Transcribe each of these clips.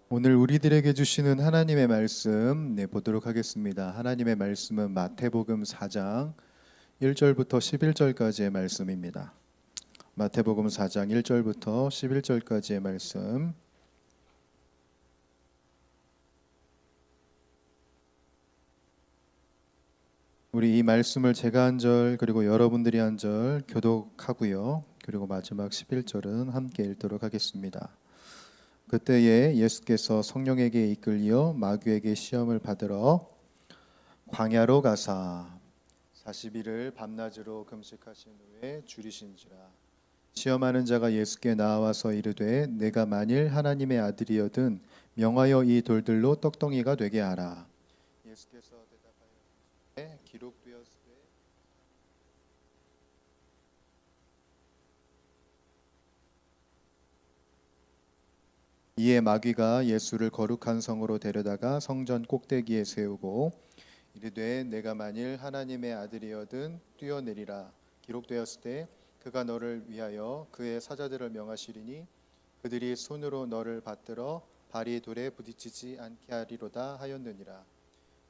오늘 우리들에게 주시는 하나님의 말씀 보도록 하겠습니다. 하나님의 말씀은 마태복음 4장 1절부터 11절까지의 말씀입니다. 마태복음 4장 1절부터 11절까지의 말씀. 우리 이 말씀을 제가 한 절 그리고 여러분들이 한 절 교독하고요. 그리고 마지막 11절은 함께 읽도록 하겠습니다. 그때에 예수께서 성령에게 이끌려 마귀에게 시험을 받으러 광야로 가사 40일을 밤낮으로 금식하신 후에 줄이신지라. 시험하는 자가 예수께 나와서 이르되 내가 만일 하나님의 아들이여든 명하여 이 돌들로 떡덩이가 되게 하라. 예수께서 대답하여 기록되었으되 이에 마귀가 예수를 거룩한 성으로 데려다가 성전 꼭대기에 세우고 이르되 내가 만일 하나님의 아들이여든 뛰어내리라. 기록되었을 때 그가 너를 위하여 그의 사자들을 명하시리니 그들이 손으로 너를 받들어 발이 돌에 부딪히지 않게 하리로다 하였느니라.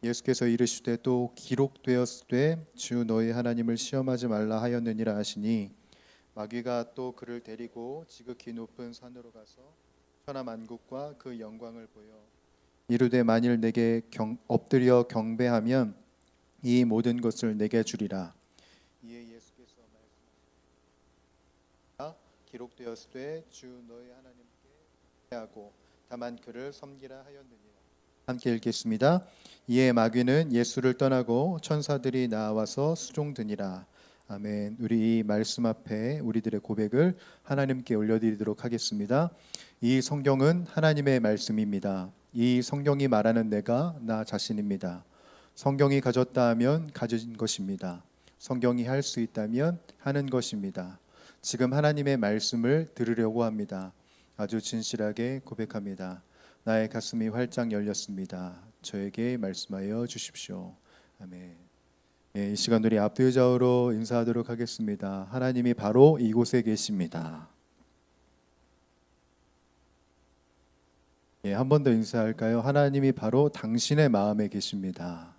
예수께서 이르시되 또 기록되었을 때 주 너희 하나님을 시험하지 말라 하였느니라 하시니 마귀가 또 그를 데리고 지극히 높은 산으로 가서 천하 만국과 그 영광을 보여 이르되 만일 내게 엎드려 경배하면 이 모든 것을 내게 주리라. 이에 예수께서 말씀하시되 기록되었을 때 주 너희 하나님께 하고 다만 그를 섬기라 하였느니라. 함께 읽겠습니다. 이에 마귀는 예수를 떠나고 천사들이 나와서 수종드니라. 아멘. 우리 이 말씀 앞에 우리들의 고백을 하나님께 올려드리도록 하겠습니다. 이 성경은 하나님의 말씀입니다. 이 성경이 말하는 내가 나 자신입니다. 성경이 가졌다 하면 가진 것입니다. 성경이 할 수 있다면 하는 것입니다. 지금 하나님의 말씀을 들으려고 합니다. 아주 진실하게 고백합니다. 나의 가슴이 활짝 열렸습니다. 저에게 말씀하여 주십시오. 아멘. 이 시간 우리 앞뒤좌우로 인사하도록 하겠습니다. 하나님이 바로 이곳에 계십니다. 한 번 더 인사할까요? 하나님이 바로 당신의 마음에 계십니다.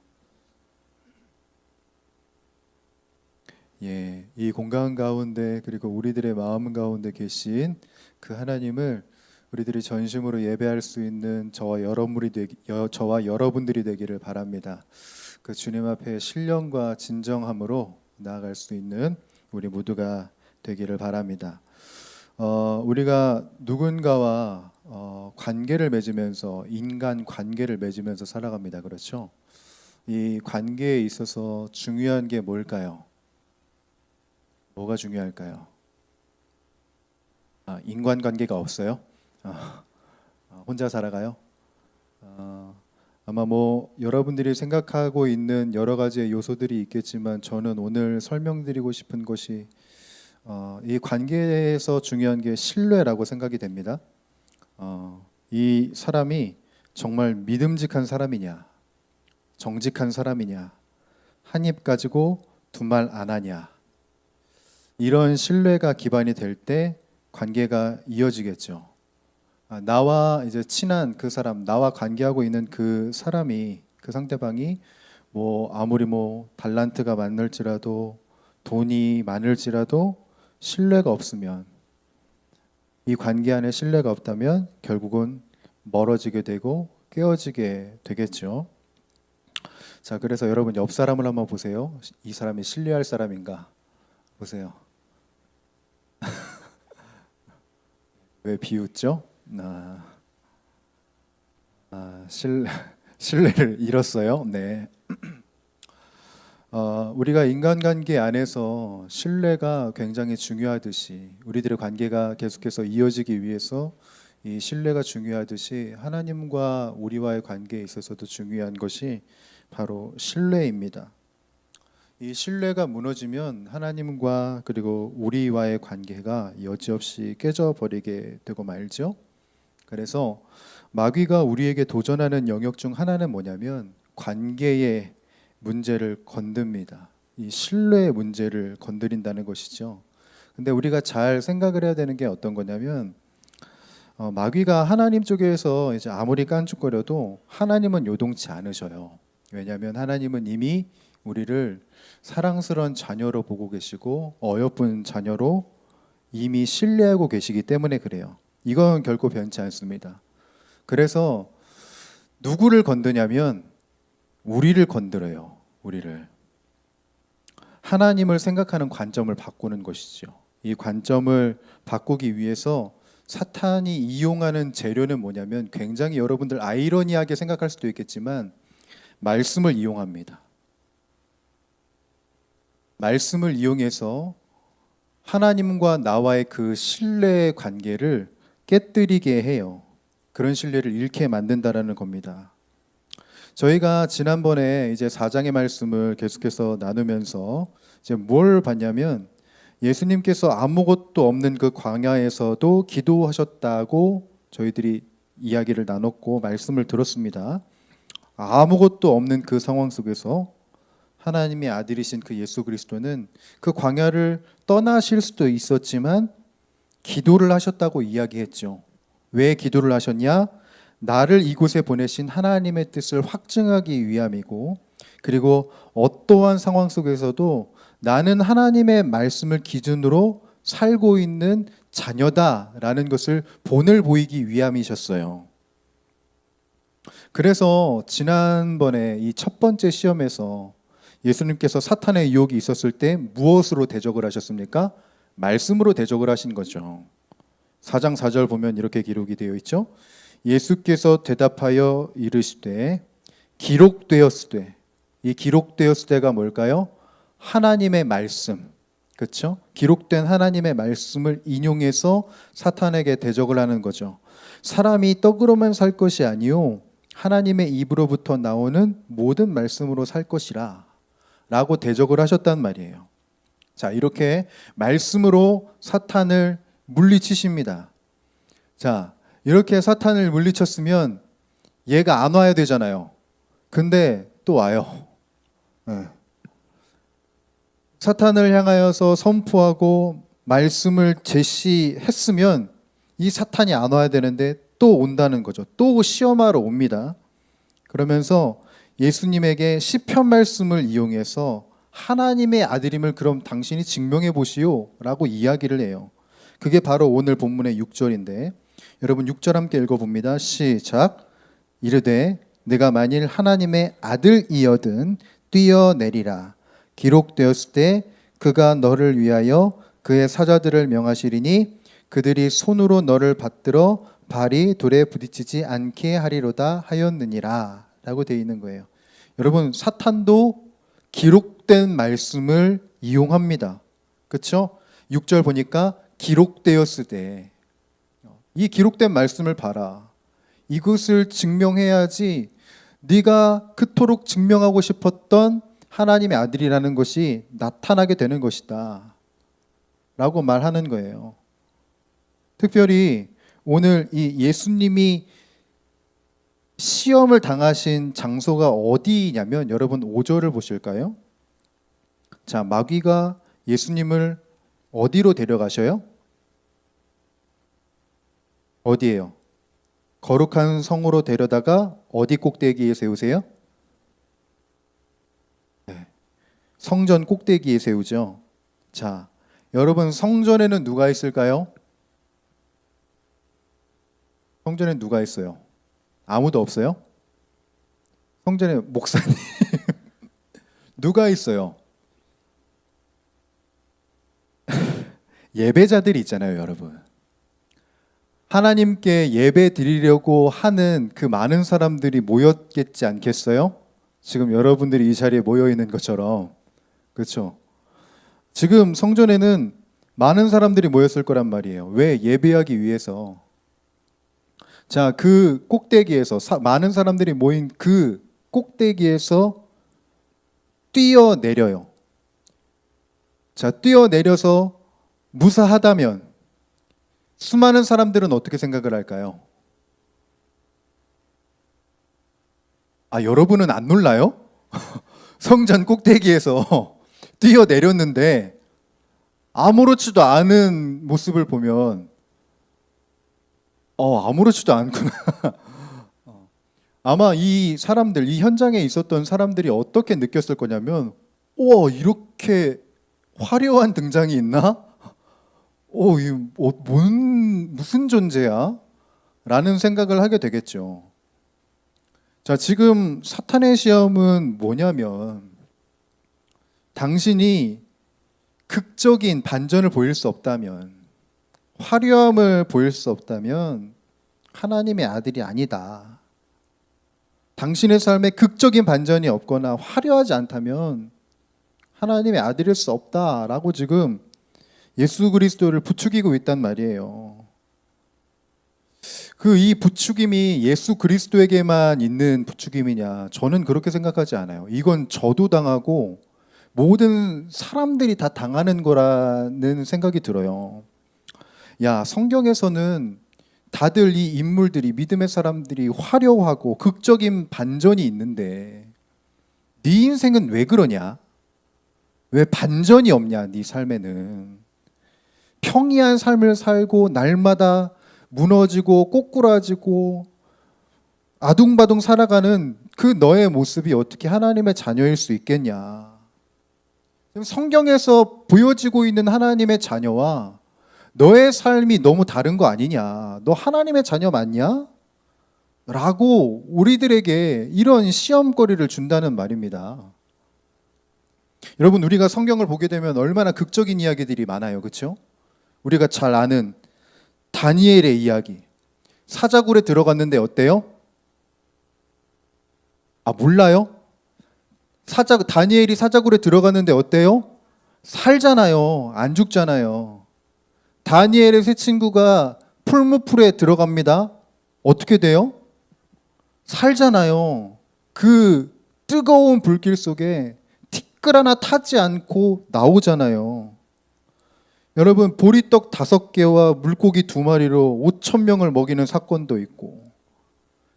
이 공간 가운데 그리고 우리들의 마음 가운데 계신 그 하나님을 우리들이 전심으로 예배할 수 있는 저와 여러분들이 되기를 바랍니다. 그 주님 앞에 신령과 진정함으로 나아갈 수 있는 우리 모두가 되기를 바랍니다. 우리가 누군가와 관계를 맺으면서 인간 관계를 맺으면서 살아갑니다. 그렇죠? 이 관계에 있어서 중요한 게 뭘까요? 뭐가 중요할까요? 인간관계가 없어요? 혼자 살아가요? 아마 여러분들이 생각하고 있는 여러 가지의 요소들이 있겠지만 저는 오늘 설명드리고 싶은 것이 이 관계에서 중요한 게 신뢰라고 생각이 됩니다. 이 사람이 정말 믿음직한 사람이냐, 정직한 사람이냐, 한 입 가지고 두 말 안 하냐, 이런 신뢰가 기반이 될 때 관계가 이어지겠죠. 나와 이제 친한 그 사람, 나와 관계하고 있는 그 사람이, 그 상대방이 아무리 달란트가 많을지라도 돈이 많을지라도 신뢰가 없으면, 이 관계 안에 신뢰가 없다면 결국은 멀어지게 되고 깨어지게 되겠죠. 자, 그래서 여러분 옆 사람을 한번 보세요. 이 사람이 신뢰할 사람인가 보세요. 왜 비웃죠? 신뢰를 잃었어요. 네. 우리가 인간관계 안에서 신뢰가 굉장히 중요하듯이 우리들의 관계가 계속해서 이어지기 위해서 이 신뢰가 중요하듯이 하나님과 우리와의 관계에 있어서도 중요한 것이 바로 신뢰입니다. 이 신뢰가 무너지면 하나님과 그리고 우리와의 관계가 여지없이 깨져버리게 되고 말죠. 그래서 마귀가 우리에게 도전하는 영역 중 하나는 뭐냐면 관계의 문제를 건듭니다. 이 신뢰의 문제를 건드린다는 것이죠. 근데 우리가 잘 생각을 해야 되는 게 어떤 거냐면 마귀가 하나님 쪽에서 이제 아무리 깐죽거려도 하나님은 요동치 않으셔요. 왜냐하면 하나님은 이미 우리를 사랑스러운 자녀로 보고 계시고 어여쁜 자녀로 이미 신뢰하고 계시기 때문에 그래요. 이건 결코 변치 않습니다. 그래서 누구를 건드냐면 우리를 건드려요. 우리를. 하나님을 생각하는 관점을 바꾸는 것이죠. 이 관점을 바꾸기 위해서 사탄이 이용하는 재료는 뭐냐면 굉장히 여러분들 아이러니하게 생각할 수도 있겠지만 말씀을 이용합니다. 말씀을 이용해서 하나님과 나와의 그 신뢰의 관계를 깨뜨리게 해요. 그런 신뢰를 잃게 만든다라는 겁니다. 저희가 지난번에 이제 4장의 말씀을 계속해서 나누면서 이제 뭘 봤냐면 예수님께서 아무것도 없는 그 광야에서도 기도하셨다고 저희들이 이야기를 나눴고 말씀을 들었습니다. 아무것도 없는 그 상황 속에서 하나님의 아들이신 그 예수 그리스도는 그 광야를 떠나실 수도 있었지만 기도를 하셨다고 이야기했죠. 왜 기도를 하셨냐? 나를 이곳에 보내신 하나님의 뜻을 확증하기 위함이고, 그리고 어떠한 상황 속에서도 나는 하나님의 말씀을 기준으로 살고 있는 자녀다라는 것을 본을 보이기 위함이셨어요. 그래서 지난번에 이 첫 번째 시험에서 예수님께서 사탄의 유혹이 있었을 때 무엇으로 대적을 하셨습니까? 말씀으로 대적을 하신 거죠. 4장 4절 보면 이렇게 기록이 되어 있죠. 예수께서 대답하여 이르시되 기록되었으되, 이 기록되었으되가 뭘까요? 하나님의 말씀, 그렇죠? 기록된 하나님의 말씀을 인용해서 사탄에게 대적을 하는 거죠. 사람이 떡으로만 살 것이 아니요 하나님의 입으로부터 나오는 모든 말씀으로 살 것이라 라고 대적을 하셨단 말이에요. 자, 이렇게 말씀으로 사탄을 물리치십니다. 자, 이렇게 사탄을 물리쳤으면 얘가 안 와야 되잖아요. 근데 또 와요. 네. 사탄을 향하여서 선포하고 말씀을 제시했으면 이 사탄이 안 와야 되는데 또 온다는 거죠. 또 시험하러 옵니다. 그러면서 예수님에게 시편 말씀을 이용해서 하나님의 아들임을 그럼 당신이 증명해 보시오 라고 이야기를 해요. 그게 바로 오늘 본문의 6절인데 여러분 6절 함께 읽어봅니다. 시작. 이르되 내가 만일 하나님의 아들이여든 뛰어내리라. 기록되었을 때 그가 너를 위하여 그의 사자들을 명하시리니 그들이 손으로 너를 받들어 발이 돌에 부딪히지 않게 하리로다 하였느니라 라고 되어 있는 거예요. 여러분 사탄도 기록된 말씀을 이용합니다. 그렇죠? 6절 보니까 기록되었으되, 이 기록된 말씀을 봐라. 이것을 증명해야지 네가 그토록 증명하고 싶었던 하나님의 아들이라는 것이 나타나게 되는 것이다 라고 말하는 거예요. 특별히 오늘 이 예수님이 시험을 당하신 장소가 어디냐면 여러분 5절을 보실까요? 자, 마귀가 예수님을 어디로 데려가셔요? 어디예요? 거룩한 성으로 데려다가 어디 꼭대기에 세우세요? 네. 성전 꼭대기에 세우죠. 자, 여러분 성전에는 누가 있을까요? 성전에 누가 있어요? 아무도 없어요? 성전에 목사님 누가 있어요? 예배자들이 있잖아요, 여러분. 하나님께 예배 드리려고 하는 그 많은 사람들이 모였겠지 않겠어요? 지금 여러분들이 이 자리에 모여 있는 것처럼. 그렇죠? 지금 성전에는 많은 사람들이 모였을 거란 말이에요. 왜? 예배하기 위해서. 자, 그 꼭대기에서 많은 사람들이 모인 그 꼭대기에서 뛰어내려요. 자, 뛰어내려서 무사하다면 수많은 사람들은 어떻게 생각을 할까요? 아, 여러분은 안 놀라요? 성전 꼭대기에서 뛰어내렸는데 아무렇지도 않은 모습을 보면 아무렇지도 않구나. 아마 이 사람들, 이 현장에 있었던 사람들이 어떻게 느꼈을 거냐면, 우와, 이렇게 화려한 등장이 있나? 무슨 존재야? 라는 생각을 하게 되겠죠. 자, 지금 사탄의 시험은 뭐냐면, 당신이 극적인 반전을 보일 수 없다면, 화려함을 보일 수 없다면, 하나님의 아들이 아니다. 당신의 삶에 극적인 반전이 없거나 화려하지 않다면 하나님의 아들일 수 없다라고 지금 예수 그리스도를 부추기고 있단 말이에요. 이 부추김이 예수 그리스도에게만 있는 부추김이냐? 저는 그렇게 생각하지 않아요. 이건 저도 당하고 모든 사람들이 다 당하는 거라는 생각이 들어요. 야, 성경에서는 다들 이 인물들이, 믿음의 사람들이 화려하고 극적인 반전이 있는데 네 인생은 왜 그러냐? 왜 반전이 없냐? 네 삶에는 평이한 삶을 살고 날마다 무너지고 꼬꾸라지고 아둥바둥 살아가는 그 너의 모습이 어떻게 하나님의 자녀일 수 있겠냐? 성경에서 보여지고 있는 하나님의 자녀와 너의 삶이 너무 다른 거 아니냐? 너 하나님의 자녀 맞냐? 라고 우리들에게 이런 시험거리를 준다는 말입니다. 여러분, 우리가 성경을 보게 되면 얼마나 극적인 이야기들이 많아요. 그렇죠? 우리가 잘 아는 다니엘의 이야기. 사자굴에 들어갔는데 어때요? 몰라요? 다니엘이 사자굴에 들어갔는데 어때요? 살잖아요. 안 죽잖아요. 다니엘의 세 친구가 풀무풀에 들어갑니다. 어떻게 돼요? 살잖아요. 그 뜨거운 불길 속에 티끌 하나 타지 않고 나오잖아요. 여러분, 보리떡 5개와 물고기 2마리로 5,000명을 먹이는 사건도 있고,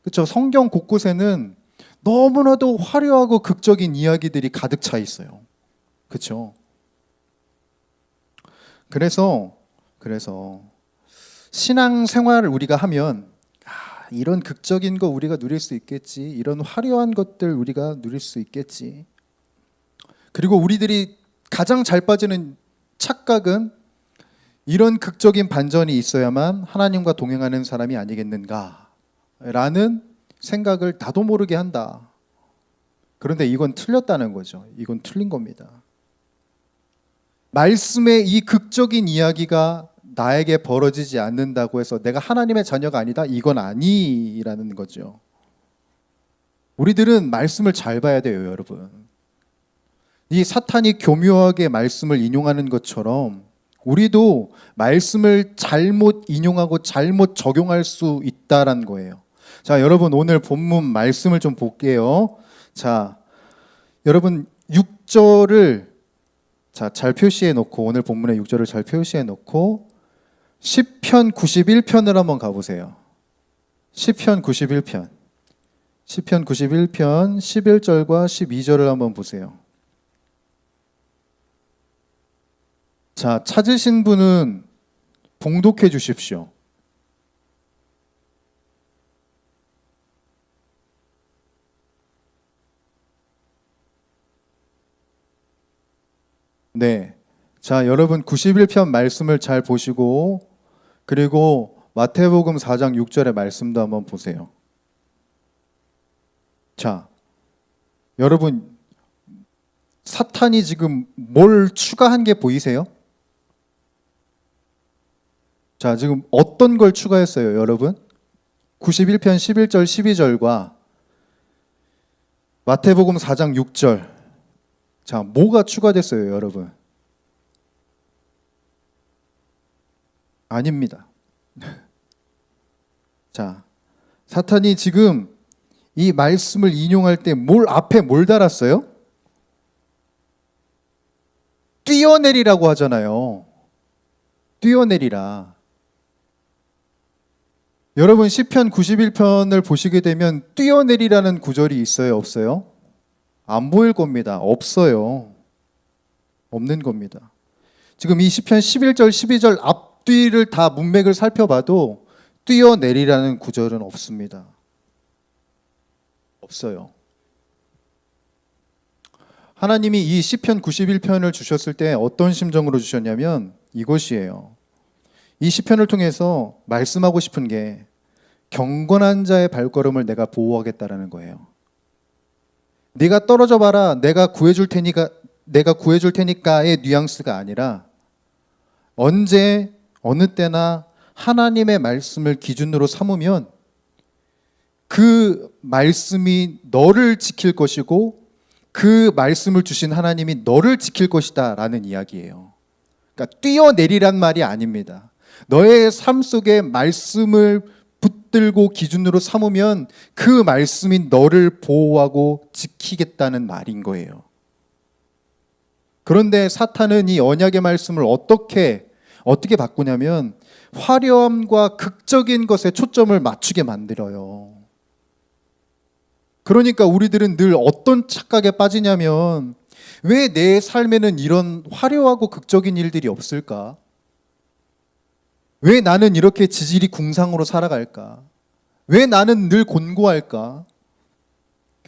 그렇죠? 성경 곳곳에는 너무나도 화려하고 극적인 이야기들이 가득 차 있어요. 그렇죠? 그래서 신앙 생활을 우리가 하면 이런 극적인 거 우리가 누릴 수 있겠지, 이런 화려한 것들 우리가 누릴 수 있겠지. 그리고 우리들이 가장 잘 빠지는 착각은 이런 극적인 반전이 있어야만 하나님과 동행하는 사람이 아니겠는가 라는 생각을 나도 모르게 한다. 그런데 이건 틀렸다는 거죠. 이건 틀린 겁니다. 말씀의 이 극적인 이야기가 나에게 벌어지지 않는다고 해서 내가 하나님의 자녀가 아니다? 이건 아니라는 거죠. 우리들은 말씀을 잘 봐야 돼요, 여러분. 이 사탄이 교묘하게 말씀을 인용하는 것처럼 우리도 말씀을 잘못 인용하고 잘못 적용할 수 있다라는 거예요. 자, 여러분, 오늘 본문 말씀을 좀 볼게요. 자, 여러분 6절을 잘 표시해 놓고, 오늘 본문의 6절을 잘 표시해 놓고 시편 91편을 한번 가보세요. 시편 91편 11절과 12절을 한번 보세요. 자, 찾으신 분은 봉독해 주십시오. 네. 자, 여러분 91편 말씀을 잘 보시고, 그리고 마태복음 4장 6절의 말씀도 한번 보세요. 자, 여러분, 사탄이 지금 뭘 추가한 게 보이세요? 자, 지금 어떤 걸 추가했어요, 여러분? 91편 11절 12절과 마태복음 4장 6절. 자, 뭐가 추가됐어요, 여러분? 아닙니다. 자, 사탄이 지금 이 말씀을 인용할 때 앞에 뭘 달았어요? 뛰어내리라고 하잖아요. 뛰어내리라. 여러분, 시편 91편을 보시게 되면 뛰어내리라는 구절이 있어요, 없어요? 안 보일 겁니다. 없어요. 없는 겁니다. 지금 이 시편 11절, 12절 앞뒤를 다 문맥을 살펴봐도 뛰어내리라는 구절은 없습니다. 없어요. 하나님이 이 시편 91편을 주셨을 때 어떤 심정으로 주셨냐면 이것이에요. 이 시편을 통해서 말씀하고 싶은 게 경건한 자의 발걸음을 내가 보호하겠다라는 거예요. 네가 떨어져 봐라. 내가 구해줄 테니까의 뉘앙스가 아니라 언제 어느 때나 하나님의 말씀을 기준으로 삼으면 그 말씀이 너를 지킬 것이고 그 말씀을 주신 하나님이 너를 지킬 것이다 라는 이야기예요. 그러니까 뛰어내리란 말이 아닙니다. 너의 삶 속에 말씀을 붙들고 기준으로 삼으면 그 말씀이 너를 보호하고 지키겠다는 말인 거예요. 그런데 사탄은 이 언약의 말씀을 어떻게 바꾸냐면 화려함과 극적인 것에 초점을 맞추게 만들어요. 그러니까 우리들은 늘 어떤 착각에 빠지냐면 왜 내 삶에는 이런 화려하고 극적인 일들이 없을까? 왜 나는 이렇게 지질이 궁상으로 살아갈까? 왜 나는 늘 곤고할까?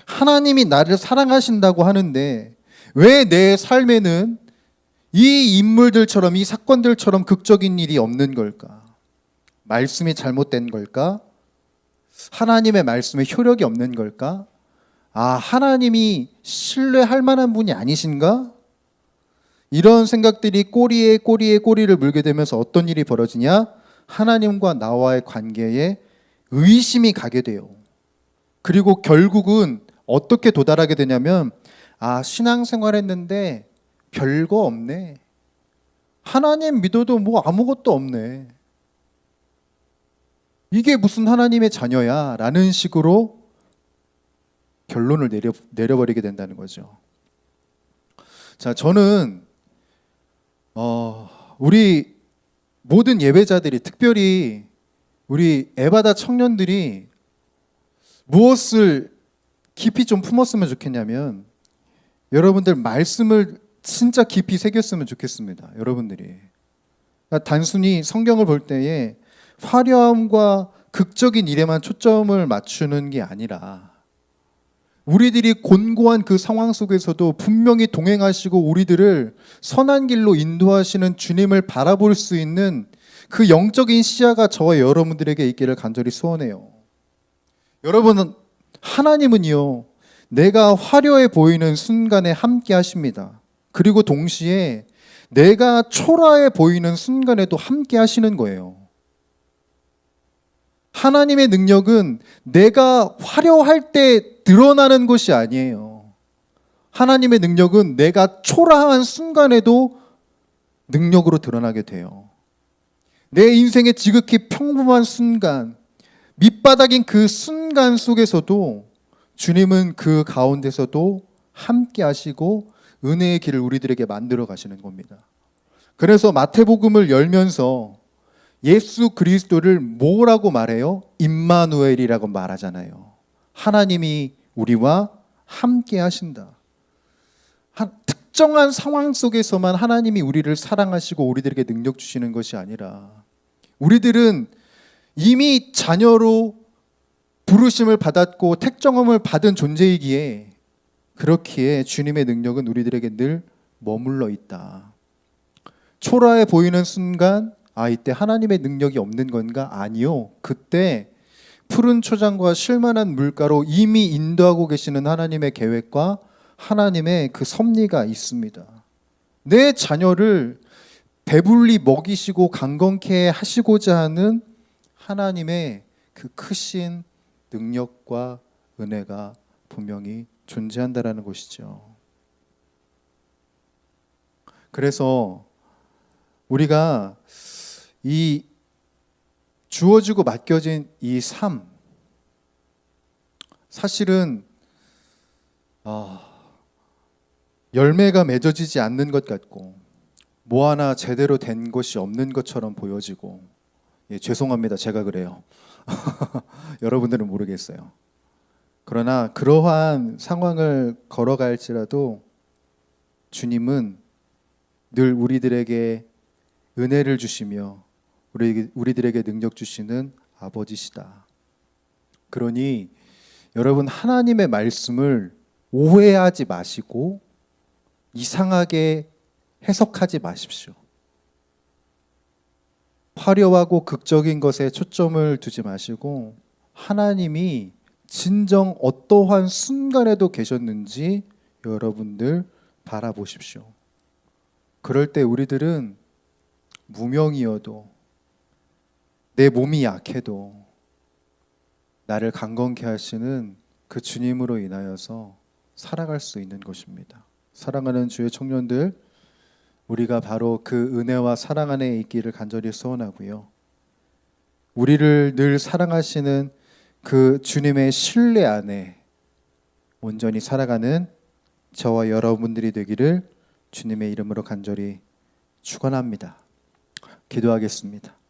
하나님이 나를 사랑하신다고 하는데 왜 내 삶에는 이 인물들처럼 이 사건들처럼 극적인 일이 없는 걸까? 말씀이 잘못된 걸까? 하나님의 말씀에 효력이 없는 걸까? 하나님이 신뢰할 만한 분이 아니신가? 이런 생각들이 꼬리에 꼬리를 물게 되면서 어떤 일이 벌어지냐? 하나님과 나와의 관계에 의심이 가게 돼요. 그리고 결국은 어떻게 도달하게 되냐면 신앙생활 했는데 별거 없네. 하나님 믿어도 뭐 아무것도 없네. 이게 무슨 하나님의 자녀야? 라는 식으로 결론을 내려버리게 된다는 거죠. 자, 저는 우리 모든 예배자들이, 특별히 우리 에바다 청년들이 무엇을 깊이 좀 품었으면 좋겠냐면 여러분들 말씀을 진짜 깊이 새겼으면 좋겠습니다. 여러분들이 그러니까 단순히 성경을 볼 때에 화려함과 극적인 일에만 초점을 맞추는 게 아니라 우리들이 곤고한 그 상황 속에서도 분명히 동행하시고 우리들을 선한 길로 인도하시는 주님을 바라볼 수 있는 그 영적인 시야가 저와 여러분들에게 있기를 간절히 소원해요. 여러분, 하나님은요, 내가 화려해 보이는 순간에 함께 하십니다. 그리고 동시에 내가 초라해 보이는 순간에도 함께 하시는 거예요. 하나님의 능력은 내가 화려할 때 드러나는 것이 아니에요. 하나님의 능력은 내가 초라한 순간에도 능력으로 드러나게 돼요. 내 인생의 지극히 평범한 순간, 밑바닥인 그 순간 속에서도 주님은 그 가운데서도 함께 하시고 은혜의 길을 우리들에게 만들어 가시는 겁니다. 그래서 마태복음을 열면서 예수 그리스도를 뭐라고 말해요? 임마누엘이라고 말하잖아요. 하나님이 우리와 함께 하신다. 특정한 상황 속에서만 하나님이 우리를 사랑하시고 우리들에게 능력 주시는 것이 아니라 우리들은 이미 자녀로 부르심을 받았고 택정함을 받은 존재이기에 그렇기에 주님의 능력은 우리들에게 늘 머물러 있다. 초라해 보이는 순간 이때 하나님의 능력이 없는 건가? 아니요. 그때 푸른 초장과 쉴만한 물가로 이미 인도하고 계시는 하나님의 계획과 하나님의 그 섭리가 있습니다. 내 자녀를 배불리 먹이시고 강건케 하시고자 하는 하나님의 그 크신 능력과 은혜가 분명히 존재한다라는 것이죠. 그래서 우리가 이 주어지고 맡겨진 이 삶, 사실은 열매가 맺어지지 않는 것 같고 뭐 하나 제대로 된 것이 없는 것처럼 보여지고, 죄송합니다. 제가 그래요. 여러분들은 모르겠어요. 그러나 그러한 상황을 걸어갈지라도 주님은 늘 우리들에게 은혜를 주시며 우리들에게 능력 주시는 아버지시다. 그러니 여러분, 하나님의 말씀을 오해하지 마시고 이상하게 해석하지 마십시오. 화려하고 극적인 것에 초점을 두지 마시고 하나님이 진정 어떠한 순간에도 계셨는지 여러분들 바라보십시오. 그럴 때 우리들은 무명이어도, 내 몸이 약해도 나를 강건케 하시는 그 주님으로 인하여서 살아갈 수 있는 것입니다. 사랑하는 주의 청년들, 우리가 바로 그 은혜와 사랑 안에 있기를 간절히 소원하고요. 우리를 늘 사랑하시는 그 주님의 신뢰 안에 온전히 살아가는 저와 여러분들이 되기를 주님의 이름으로 간절히 축원합니다. 기도하겠습니다.